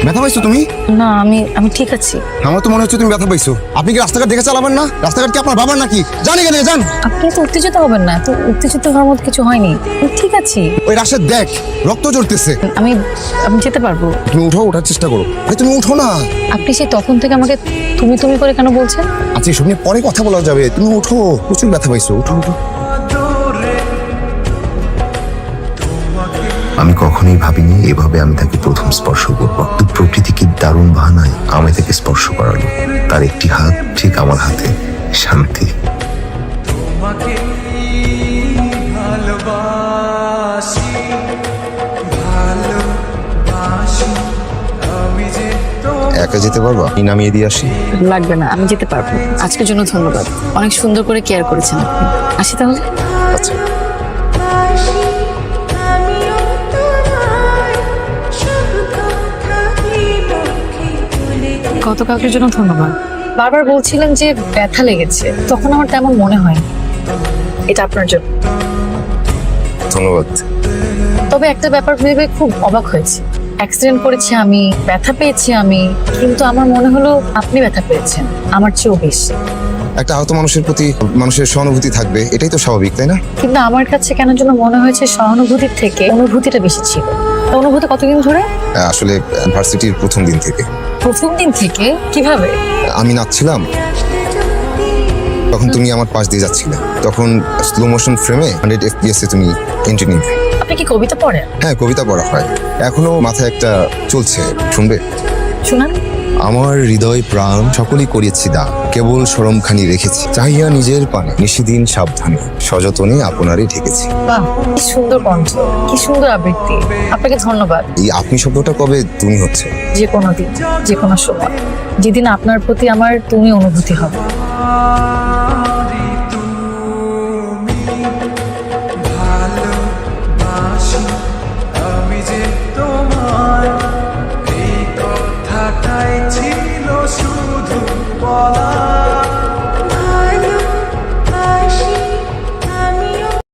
ব্যথা পাইছো তুমি? না, আমি ঠিক আছি। আমার তো মনে হচ্ছে তুমি ব্যথা পাইছো। আপনি কি রাস্তাঘাট দেখে চালাবেন না? রাস্তাঘাট কি আপনার বাবার নাকি? জানি কেন যান। আপনি তো উত্তেজিত হবেন না, তো উত্তেজিত হওয়ার মতো কিছু হয়নি, আমি ঠিক আছি। ওই রাশেদ দেখ, রক্ত ঝরতেছে। আমি যেতে পারবো। তুমি উঠো, ওঠার চেষ্টা করো। আরে তুমি উঠো না। আপনি সেই তখন থেকে আমাকে তুমি তুমি করে কেন বলছেন? আচ্ছা এসব নিয়ে পরে কথা বলা যাবে। তুমি উঠো, প্রচুর ব্যথা পাইছো, উঠো উঠো। আমি কখনোই ভাবিনি এভাবে আমি তাকে প্রথম স্পর্শ করব। তো প্রকৃতি কি দারুণ বাহানায় আমায় তাকে স্পর্শ করালো। তার একটি হাত ঠিক আমার হাতে। শান্তি। একা যেতে পারবা? আমি নামিয়ে দিয়ে আসি। লাগবে না, আমি যেতে পারবো। আজকের জন্য ধন্যবাদ, অনেক সুন্দর করে কেয়ার করেছেন আপনি। আসি তাহলে। আচ্ছা। গতকালকের জন্য ধন্যবাদ। বারবার বলছিলেন যে ব্যথা লেগেছে, তখন আমার তেমন মনে হয়নি। এটা আপনার জন্য। ধন্যবাদ। তবে একটা ব্যাপার ভেবে খুব অবাক হয়েছে। অ্যাক্সিডেন্ট করেছি আমি, ব্যথা পেয়েছি আমি, কিন্তু আমার মনে হলো আপনি ব্যথা পেয়েছেন আমার চেয়েও বেশি। একটা আহত মানুষের প্রতি মানুষের সহানুভূতি থাকবে, এটাই তো স্বাভাবিক, তাই না? কিন্তু আমার কাছে কেন যেন মনে হয়েছে সহানুভূতির থেকে অনুভূতিটা বেশি ছিল। তা অনুভূতি কতদিন ধরে? আসলে ভার্সিটির প্রথম দিন থেকে। প্রথম দিন থেকে? কিভাবে? আমি নাচছিলাম, তখন তুমি আমার পাশ দিয়ে যাচ্ছিলে। তখন স্লো মোশন ফ্রেমে 100 FPS এ তুমি এন্ট্রি নিবে। আপনি কি কবিতা পড়েন? হ্যাঁ, কবিতা পড়া হয়, এখনো মাথায় একটা চলছে, শুনবে? শুনান। আমার হৃদয় প্রাণ সকলেই করিয়েছি দান, কেবল শরমখানি রেখেছি চাহিয়া নিজের পানে, নিশিদিন সাবধানে সযতনে আপনারই ঢেকেছি। বাহ, কি সুন্দর কণ্ঠ, কি সুন্দর আবৃত্তি। আপনাকে ধন্যবাদ। এই আপনি শব্দটা কবে তুমি হচ্ছে? যে কোনো দিন, যে কোনো সময়, যেদিন আপনার প্রতি আমার তুমি অনুভূতি হবে। আমি যে তোমার এই কথাটাই ছিল শুধু বলা।